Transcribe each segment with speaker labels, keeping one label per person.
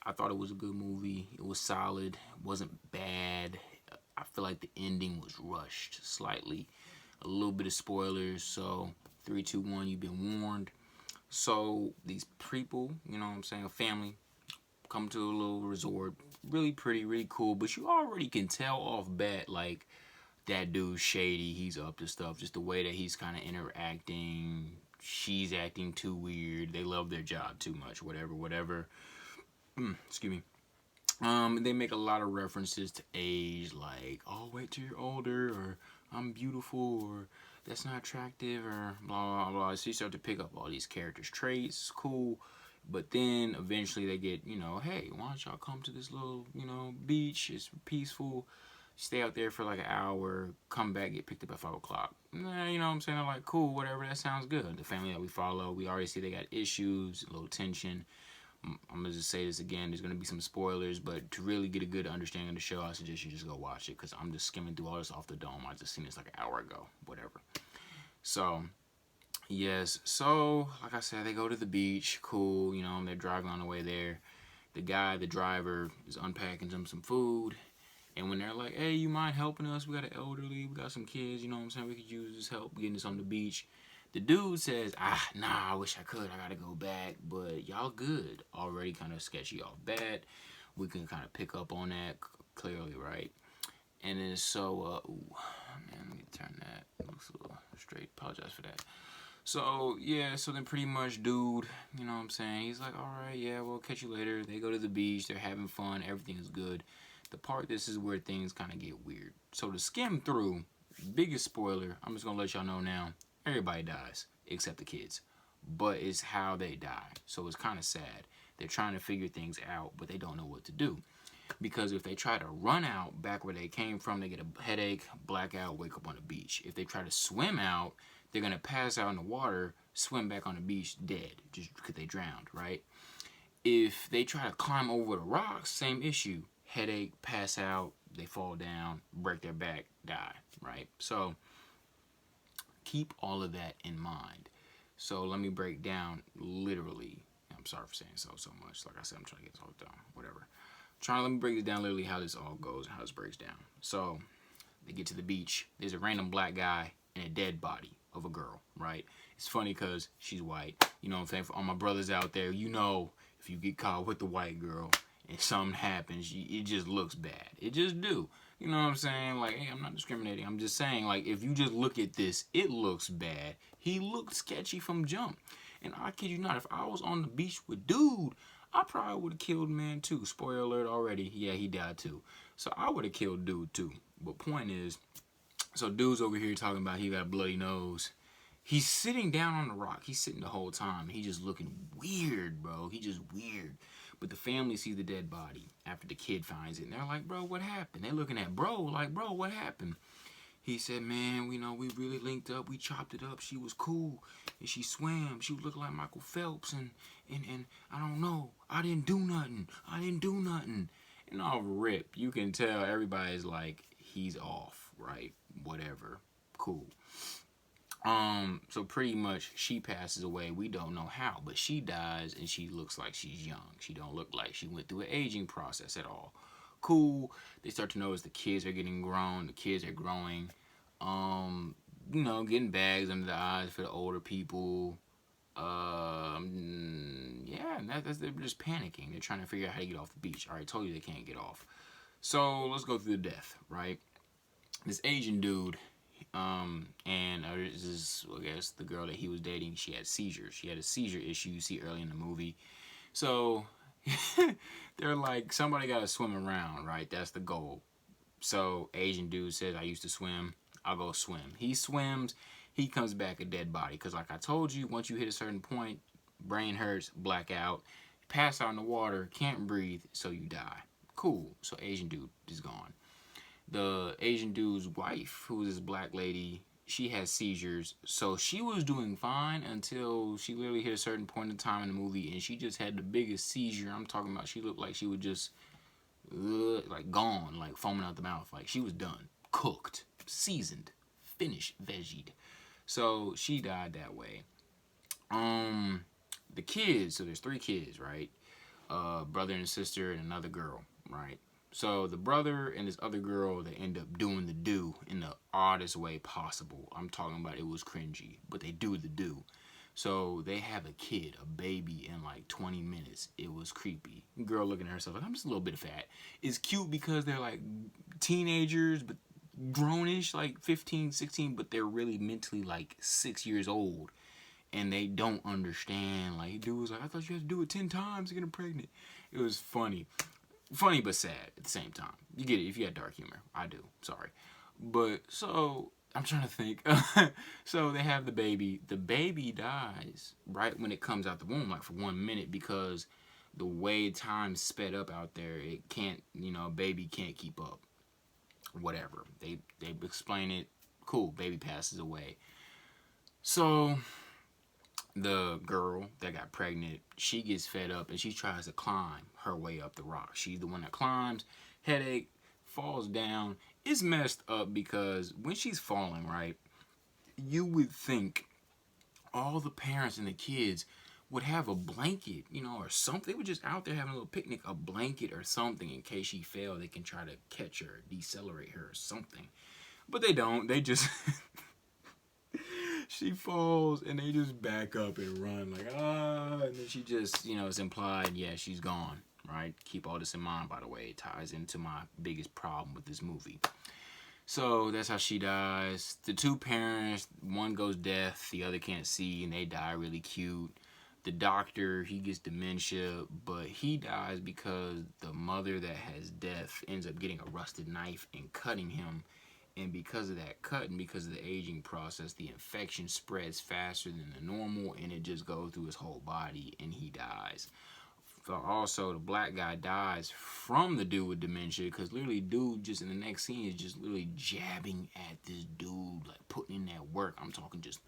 Speaker 1: I thought it was a good movie. It was solid. It wasn't bad. I feel like the ending was rushed slightly. A little bit of spoilers. So, 3, 2, 1, you've been warned. So, these people, you know what I'm saying, a family, come to a little resort. Really pretty, really cool. But you already can tell off bat, like, that dude's shady. He's up to stuff. Just the way that he's kind of interacting. She's acting too weird. They love their job too much. Whatever, whatever. Excuse me. They make a lot of references to age, like, oh, wait till you're older, or I'm beautiful, or that's not attractive, or blah, blah, blah. So you start to pick up all these characters' traits. It's cool. But then eventually they get, hey, why don't y'all come to this little, beach? It's peaceful. Stay out there for like an hour, come back, get picked up at 5 o'clock. Nah, you know what I'm saying? I'm like, cool, whatever, that sounds good. The family that we follow, we already see they got issues, a little tension. I'm going to just say this again. There's going to be some spoilers, but to really get a good understanding of the show, I suggest you just go watch it because I'm just skimming through all this off the dome. I just seen this like an hour ago, whatever. So, yes. So, like I said, they go to the beach. Cool. They're driving on the way there. The driver, is unpacking them some food. And when they're like, hey, you mind helping us? We got an elderly. We got some kids. You know what I'm saying? We could use this help getting this on the beach. The dude says, nah, I wish I could. I gotta go back. But y'all good. Already kind of sketchy off bad. We can kind of pick up on that clearly, right? And then man, let me turn that. It looks a little straight. Apologize for that. So, yeah, so then pretty much dude, you know what I'm saying? He's like, all right, yeah, we'll catch you later. They go to the beach. They're having fun. Everything is good. The part, this is where things kind of get weird. So to skim through, biggest spoiler, I'm just going to let y'all know now, everybody dies except the kids. But it's how they die. So it's kind of sad. They're trying to figure things out, but they don't know what to do. Because if they try to run out back where they came from, they get a headache, blackout, wake up on the beach. If they try to swim out, they're going to pass out in the water, swim back on the beach dead, just because they drowned, right? If they try to climb over the rocks, same issue. Headache, pass out, they fall down, break their back, die, right? So keep all of that in mind. So let me break down literally. I'm sorry for saying so much. Like I said, I'm trying to get this all done. Whatever. Let me break it down literally how this all goes and how this breaks down. So they get to the beach. There's a random black guy and a dead body of a girl, right? It's funny because she's white. You know what I'm saying? For all my brothers out there, if you get caught with the white girl and something happens, it just looks bad. It just do. You know what I'm saying? Like, hey, I'm not discriminating. I'm just saying, like, if you just look at this, it looks bad. He looked sketchy from jump. And I kid you not, if I was on the beach with dude, I probably would have killed man too. Spoiler alert already. Yeah, he died too. So I would have killed dude too. But point is, so dude's over here talking about he got a bloody nose. He's sitting down on the rock. He's sitting the whole time. He just looking weird, bro. He just weird. But the family see the dead body after the kid finds it. And they're like, bro, what happened? They're looking at bro like, bro, what happened? He said, man, we really linked up. We chopped it up. She was cool. And she swam. She was looking like Michael Phelps. And I don't know. I didn't do nothing. And all rip. You can tell everybody's like, he's off, right? Whatever. Cool. So pretty much she passes away. We don't know how, but she dies and she looks like she's young. She don't look like she went through an aging process at all. Cool. They start to notice the kids are getting grown. The kids are growing. Getting bags under the eyes for the older people. Yeah, they're just panicking. They're trying to figure out how to get off the beach. I already told you they can't get off. So let's go through the death, right? This Asian dude, and this is, I guess, the girl that he was dating, she had seizures. She had a seizure issue you see early in the movie. So they're like, somebody got to swim around, right? That's the goal. So Asian dude says, I used to swim. I'll go swim. He swims. He comes back a dead body. Because like I told you, once you hit a certain point, brain hurts, blackout, pass out in the water, can't breathe, so you die. Cool. So Asian dude is gone. The Asian dude's wife, who is this black lady, she has seizures. So she was doing fine until she literally hit a certain point in time in the movie, and she just had the biggest seizure. I'm talking about she looked like she would just, like gone, like foaming out the mouth. Like she was done, cooked, seasoned, finished, veggied. So she died that way. The kids, so there's 3 kids, right? brother and sister and another girl, right? So the brother and this other girl, they end up doing the do in the oddest way possible. I'm talking about it was cringy, but they do the do. So they have a kid, a baby, in like 20 minutes. It was creepy. Girl looking at herself like, I'm just a little bit fat. It's cute because they're like teenagers, but grownish, like 15, 16, but they're really mentally like 6 years old. And they don't understand. Like, dude was like, I thought you had to do it 10 times to get her pregnant. It was funny. Funny but sad at the same time. You get it if you got dark humor. I do. Sorry. But, so, I'm trying to think. So, they have the baby. The baby dies right when it comes out the womb, like for 1 minute, because the way time sped up out there, it can't, baby can't keep up. Whatever. They explain it. Cool. Baby passes away. So the girl that got pregnant, she gets fed up and she tries to climb her way up the rock. She's the one that climbs, headache, falls down. It's messed up because when she's falling, right, you would think all the parents and the kids would have a blanket, or something. They were just out there having a little picnic, a blanket or something in case she fell. They can try to catch her, decelerate her or something. But they don't. They just... She falls and they just back up and run like, and then she just, it's implied, yeah, she's gone, right? Keep all this in mind, by the way. It ties into my biggest problem with this movie. So that's how she dies. The two parents, one goes deaf, the other can't see, and they die really cute. The doctor, he gets dementia, but he dies because the mother that has death ends up getting a rusted knife and cutting him. And because of that cut and because of the aging process, the infection spreads faster than the normal, and it just goes through his whole body, and he dies. So also, the black guy dies from the dude with dementia, because literally dude just in the next scene is just literally jabbing at this dude, like putting in that work. I'm talking just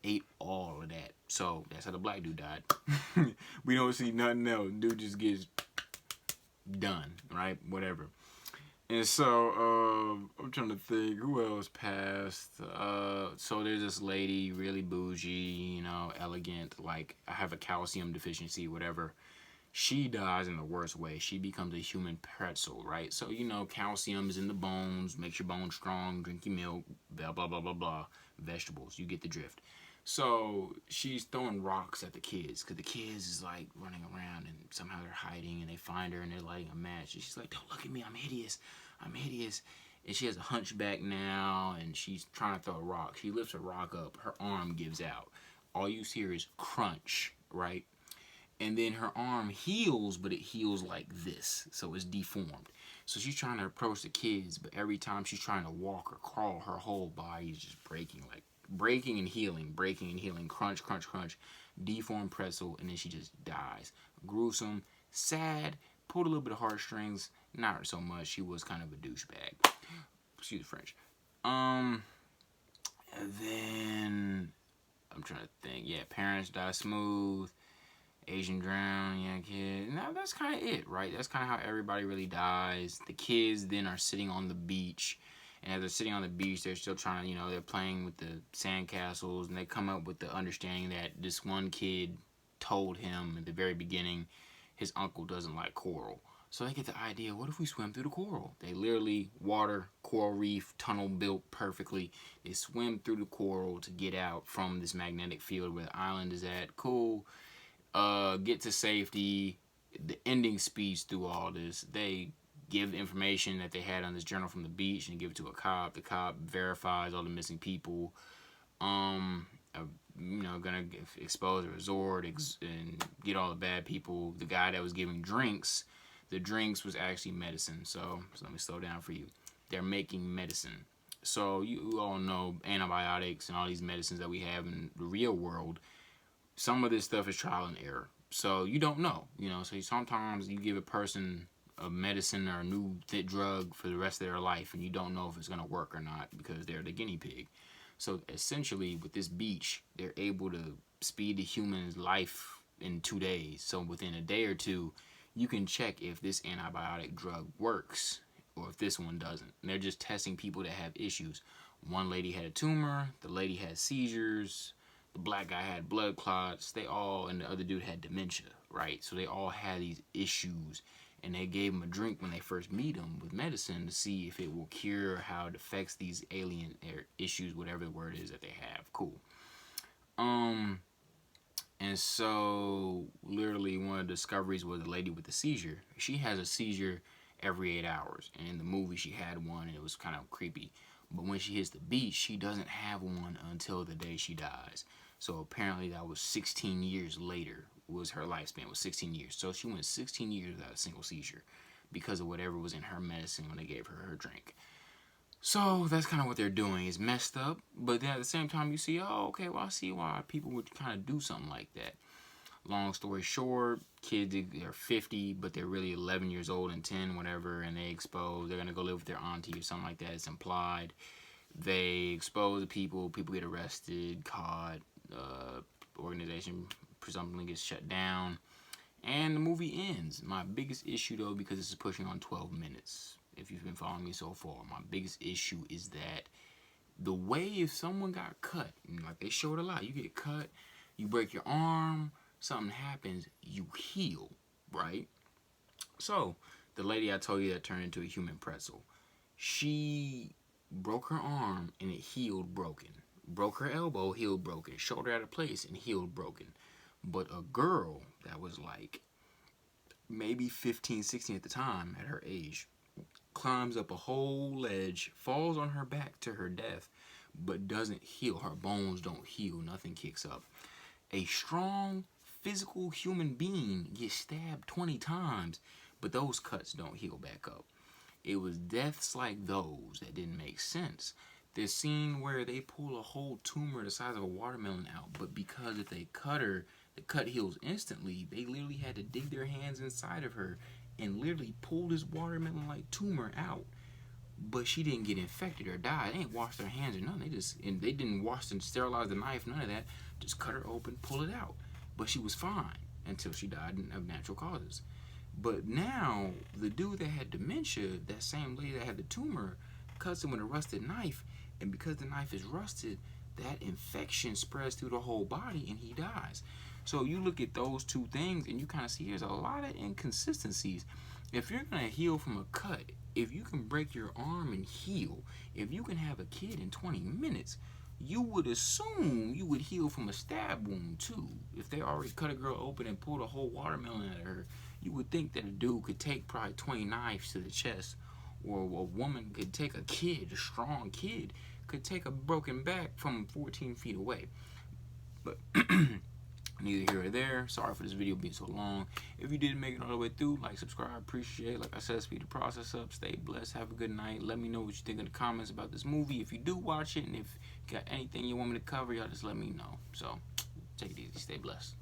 Speaker 1: ate all of that. So that's how the black dude died. We don't see nothing else. Dude just gets done, right? Whatever. And so, I'm trying to think, who else passed? So there's this lady, really bougie, elegant, like, I have a calcium deficiency, whatever. She dies in the worst way. She becomes a human pretzel, right? So, calcium is in the bones, makes your bones strong, drink your milk, blah, blah, blah, blah, blah. Vegetables, you get the drift. So she's throwing rocks at the kids, because the kids is like running around and somehow they're hiding, and they find her and they're lighting a match, and she's like, don't look at me, I'm hideous, and she has a hunchback now, and she's trying to throw a rock. She lifts a rock up, her arm gives out. All you hear is crunch, right? And then her arm heals, but it heals like this, so it's deformed. So she's trying to approach the kids, but every time she's trying to walk or crawl, her whole body is just breaking and healing, crunch, crunch, crunch, deformed pretzel, and then she just dies. Gruesome, sad, pulled a little bit of heartstrings, not so much. She was kind of a douchebag. Excuse the French. And then, I'm trying to think, yeah, parents die smooth, Asian drown, yeah, kid. Now that's kind of it, right? That's kind of how everybody really dies. The kids then are sitting on the beach. And as they're sitting on the beach, they're still trying to, they're playing with the sandcastles, and they come up with the understanding that this one kid told him at the very beginning his uncle doesn't like coral. So they get the idea, what if we swim through the coral? They literally, water, coral reef, tunnel built perfectly. They swim through the coral to get out from this magnetic field where the island is at. Cool. Get to safety. The ending speech through all this, they give information that they had on this journal from the beach and give it to a cop. The cop verifies all the missing people. Gonna expose the resort and get all the bad people. The guy that was giving drinks, the drinks was actually medicine. So let me slow down for you. They're making medicine. So you all know antibiotics and all these medicines that we have in the real world. Some of this stuff is trial and error. So you don't know, So sometimes you give a person a medicine or a new fit drug for the rest of their life, and you don't know if it's going to work or not because they're the guinea pig. So essentially, with this beach, they're able to speed the human's life in 2 days. So within a day or two, you can check if this antibiotic drug works or if this one doesn't. And they're just testing people that have issues. One lady had a tumor, the lady had seizures, The black guy had blood clots. And the other dude had dementia, right? So they all had these issues, and they gave him a drink when they first meet him with medicine to see if it will cure how it affects these alien issues, whatever the word is that they have. Cool. And so literally one of the discoveries was the lady with the seizure. She has a seizure every 8 hours, and in the movie she had one, and it was kind of creepy. But when she hits the beach, she doesn't have one until the day she dies. So apparently that was 16 years later, was her lifespan, was 16 years. So she went 16 years without a single seizure because of whatever was in her medicine when they gave her drink. So that's kind of what they're doing. It's messed up, but then at the same time you see, oh, okay, well, I see why people would kind of do something like that. Long story short, kids, they're 50, but they're really 11 years old and 10, whatever, and they're going to go live with their auntie or something like that. It's implied. They expose the people get arrested, caught, organization presumably gets shut down, and the movie ends. My biggest issue, though, because this is pushing on 12 minutes, if you've been following me so far, my biggest issue is that the way if someone got cut, like they showed a lot, you get cut, you break your arm, something happens, you heal, right? So, the lady I told you that turned into a human pretzel, she broke her arm and it healed broken. Broke her elbow, healed broken. Shoulder out of place and healed broken. But a girl that was like maybe 15, 16 at the time, at her age, climbs up a whole ledge, falls on her back to her death, but doesn't heal. Her bones don't heal. Nothing kicks up. A strong, physical human being gets stabbed 20 times, but those cuts don't heal back up. It was deaths like those that didn't make sense. The scene where they pull a whole tumor the size of a watermelon out, but because if they cut her, the cut heals instantly, they literally had to dig their hands inside of her and literally pull this watermelon-like tumor out. But she didn't get infected or die. They ain't washed their hands or nothing. They didn't wash and sterilize the knife, none of that. Just cut her open, pull it out. But she was fine until she died of natural causes. But now, the dude that had dementia, that same lady that had the tumor, cuts him with a rusted knife, and because the knife is rusted, that infection spreads through the whole body and he dies. So you look at those two things and you kind of see there's a lot of inconsistencies. If you're going to heal from a cut, if you can break your arm and heal, if you can have a kid in 20 minutes, you would assume you would heal from a stab wound too. If they already cut a girl open and pulled a whole watermelon out of her, you would think that a dude could take probably 20 knives to the chest, or a woman could take a kid, a strong kid, could take a broken back from 14 feet away. But neither here or there. Sorry for this video being so long. If you didn't make it all the way through, like, subscribe, appreciate it. Like I said, speed the process up. Stay blessed. Have a good night. Let me know what you think in the comments about this movie. If you do watch it, and if you got anything you want me to cover, y'all just let me know. So, take it easy. Stay blessed.